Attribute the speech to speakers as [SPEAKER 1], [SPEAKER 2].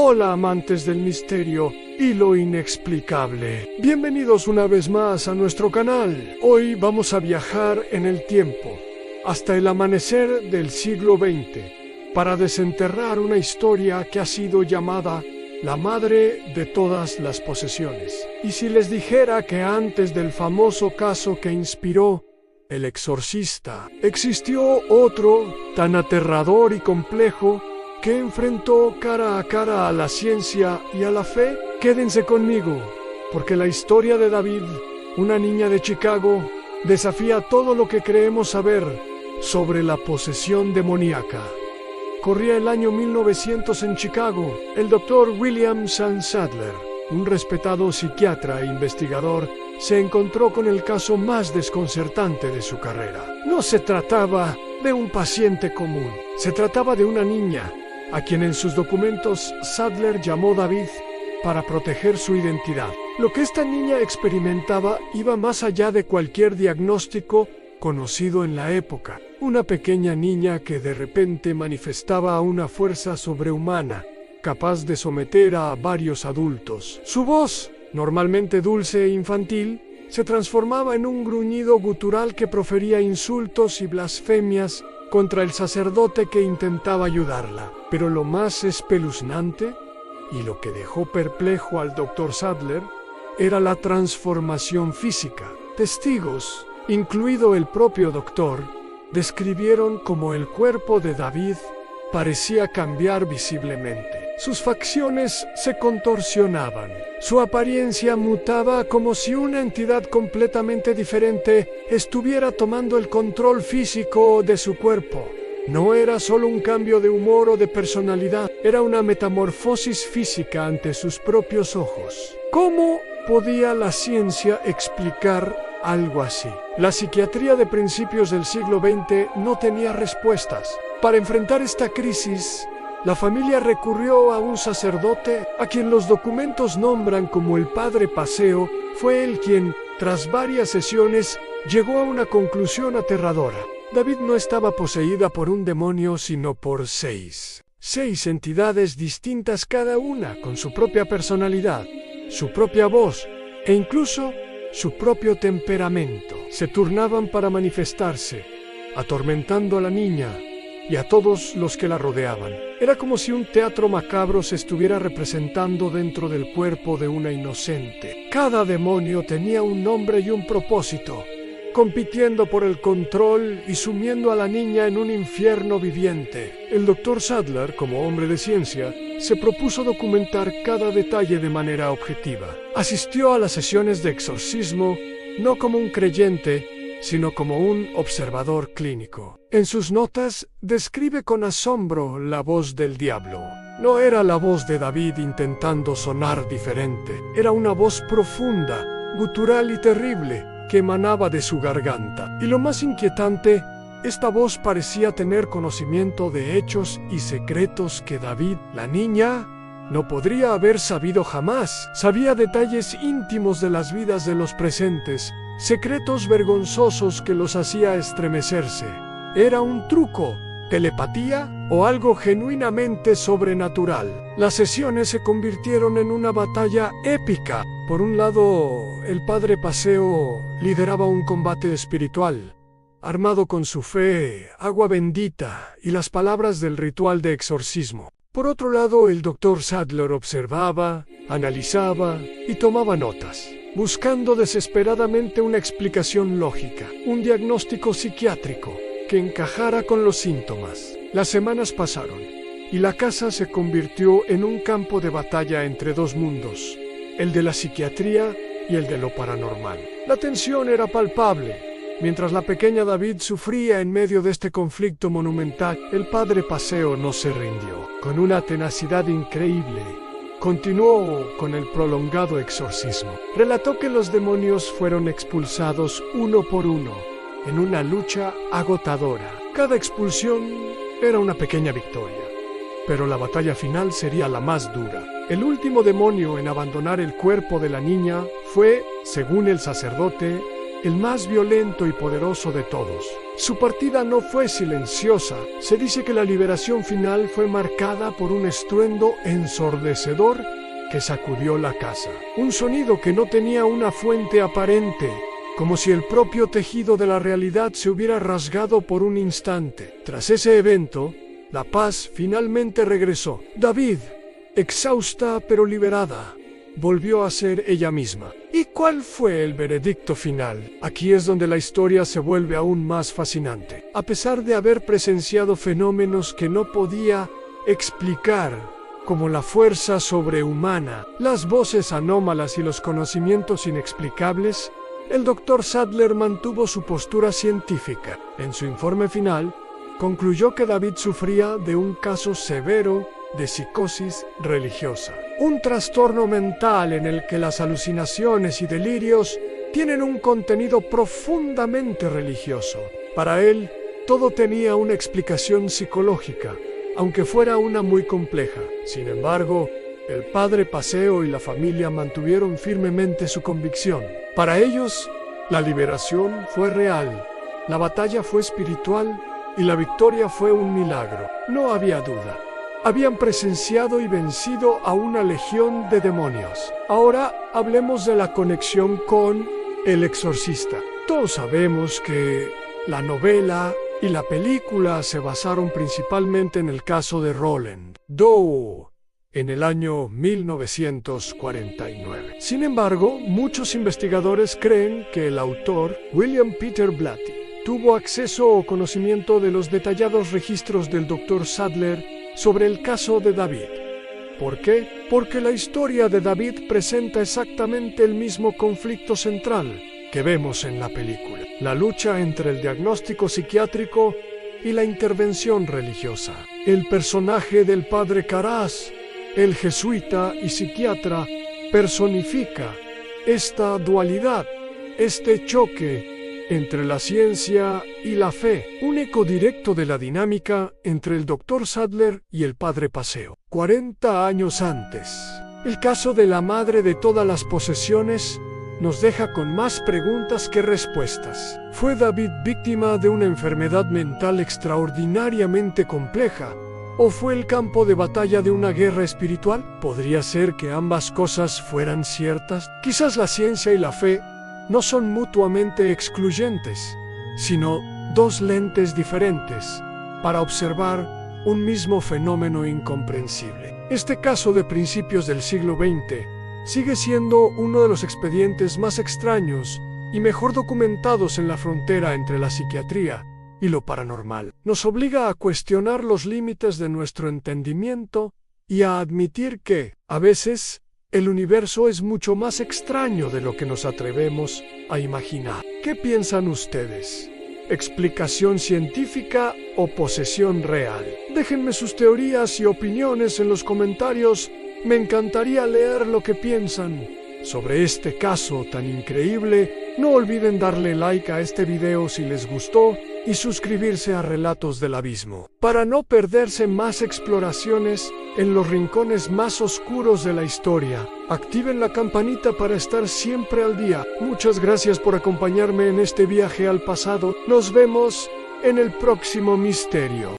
[SPEAKER 1] Hola amantes del misterio y lo inexplicable. Bienvenidos una vez más a nuestro canal. Hoy vamos a viajar en el tiempo, hasta el amanecer del siglo XX, para desenterrar una historia que ha sido llamada la madre de todas las posesiones. Y si les dijera que antes del famoso caso que inspiró El Exorcista, existió otro tan aterrador y complejo que enfrentó cara a cara a la ciencia y a la fe, quédense conmigo, porque la historia de David, una niña de Chicago, desafía todo lo que creemos saber sobre la posesión demoníaca. Corría el año 1900 en Chicago. El doctor William San Sadler, un respetado psiquiatra e investigador, se encontró con el caso más desconcertante de su carrera. No se trataba de un paciente común, se trataba de una niña, a quien en sus documentos Sadler llamó David para proteger su identidad. Lo que esta niña experimentaba iba más allá de cualquier diagnóstico conocido en la época. Una pequeña niña que de repente manifestaba una fuerza sobrehumana, capaz de someter a varios adultos. Su voz, normalmente dulce e infantil, se transformaba en un gruñido gutural que profería insultos y blasfemias contra el sacerdote que intentaba ayudarla. Pero lo más espeluznante, y lo que dejó perplejo al doctor Sadler, era la transformación física. Testigos, incluido el propio doctor, describieron cómo el cuerpo de David parecía cambiar visiblemente. Sus facciones se contorsionaban. Su apariencia mutaba como si una entidad completamente diferente estuviera tomando el control físico de su cuerpo. No era solo un cambio de humor o de personalidad, era una metamorfosis física ante sus propios ojos. ¿Cómo podía la ciencia explicar algo así? La psiquiatría de principios del siglo XX no tenía respuestas. Para enfrentar esta crisis, la familia recurrió a un sacerdote a quien los documentos nombran como el Padre Paseo. Fue él quien, tras varias sesiones, llegó a una conclusión aterradora. David no estaba poseída por un demonio, sino por seis entidades distintas, cada una con su propia personalidad, su propia voz e incluso su propio temperamento. Se turnaban para manifestarse, atormentando a la niña y a todos los que la rodeaban. Era como si un teatro macabro se estuviera representando dentro del cuerpo de una inocente. Cada demonio tenía un nombre y un propósito, compitiendo por el control y sumiendo a la niña en un infierno viviente. El doctor Sadler, como hombre de ciencia, se propuso documentar cada detalle de manera objetiva. Asistió a las sesiones de exorcismo no como un creyente, sino como un observador clínico. En sus notas describe con asombro la voz del diablo. No era la voz de David intentando sonar diferente, era una voz profunda, gutural y terrible, que emanaba de su garganta. Y lo más inquietante, esta voz parecía tener conocimiento de hechos y secretos que David, la niña, no podría haber sabido jamás. Sabía detalles íntimos de las vidas de los presentes, secretos vergonzosos que los hacía estremecerse. ¿Era un truco, telepatía o algo genuinamente sobrenatural? Las sesiones se convirtieron en una batalla épica. Por un lado, el Padre Paseo lideraba un combate espiritual, armado con su fe, agua bendita y las palabras del ritual de exorcismo. Por otro lado, el doctor Sadler observaba, analizaba y tomaba notas, buscando desesperadamente una explicación lógica, un diagnóstico psiquiátrico que encajara con los síntomas. Las semanas pasaron y la casa se convirtió en un campo de batalla entre dos mundos, el de la psiquiatría y el de lo paranormal. La tensión era palpable. Mientras la pequeña David sufría en medio de este conflicto monumental, el Padre Paseo no se rindió. Con una tenacidad increíble, continuó con el prolongado exorcismo. Relató que los demonios fueron expulsados uno por uno, en una lucha agotadora. Cada expulsión era una pequeña victoria, pero la batalla final sería la más dura. El último demonio en abandonar el cuerpo de la niña fue, según el sacerdote, el más violento y poderoso de todos. Su partida no fue silenciosa. Se dice que la liberación final fue marcada por un estruendo ensordecedor que sacudió la casa. Un sonido que no tenía una fuente aparente, como si el propio tejido de la realidad se hubiera rasgado por un instante. Tras ese evento, la paz finalmente regresó. David, exhausta pero liberada, volvió a ser ella misma. ¿Y cuál fue el veredicto final? Aquí es donde la historia se vuelve aún más fascinante. A pesar de haber presenciado fenómenos que no podía explicar, como la fuerza sobrehumana, las voces anómalas y los conocimientos inexplicables, el Dr. Sadler mantuvo su postura científica. En su informe final, concluyó que David sufría de un caso severo de psicosis religiosa, un trastorno mental en el que las alucinaciones y delirios tienen un contenido profundamente religioso. Para él, todo tenía una explicación psicológica, aunque fuera una muy compleja. Sin embargo, el padre Paseo y la familia mantuvieron firmemente su convicción. Para ellos, la liberación fue real, la batalla fue espiritual y la victoria fue un milagro. No había duda. Habían presenciado y vencido a una legión de demonios. Ahora hablemos de la conexión con El Exorcista. Todos sabemos que la novela y la película se basaron principalmente en el caso de Roland Doe en el año 1949. Sin embargo, muchos investigadores creen que el autor, William Peter Blatty, tuvo acceso o conocimiento de los detallados registros del Dr. Sadler sobre el caso de David. ¿Por qué? Porque la historia de David presenta exactamente el mismo conflicto central que vemos en la película: la lucha entre el diagnóstico psiquiátrico y la intervención religiosa. El personaje del padre Caras, el jesuita y psiquiatra, personifica esta dualidad, este choque entre la ciencia y la fe, un eco directo de la dinámica entre el Dr. Sadler y el padre Paseo. 40 años antes, el caso de la madre de todas las posesiones nos deja con más preguntas que respuestas. ¿Fue David víctima de una enfermedad mental extraordinariamente compleja? ¿O fue el campo de batalla de una guerra espiritual? ¿Podría ser que ambas cosas fueran ciertas? Quizás la ciencia y la fe no son mutuamente excluyentes, sino dos lentes diferentes para observar un mismo fenómeno incomprensible. Este caso de principios del siglo XX sigue siendo uno de los expedientes más extraños y mejor documentados en la frontera entre la psiquiatría y lo paranormal. Nos obliga a cuestionar los límites de nuestro entendimiento y a admitir que, a veces, el universo es mucho más extraño de lo que nos atrevemos a imaginar. ¿Qué piensan ustedes? ¿Explicación científica o posesión real? Déjenme sus teorías y opiniones en los comentarios. Me encantaría leer lo que piensan sobre este caso tan increíble. No olviden darle like a este video si les gustó y suscribirse a Relatos del Abismo para no perderse más exploraciones en los rincones más oscuros de la historia. Activen la campanita para estar siempre al día. Muchas gracias por acompañarme en este viaje al pasado. Nos vemos en el próximo misterio.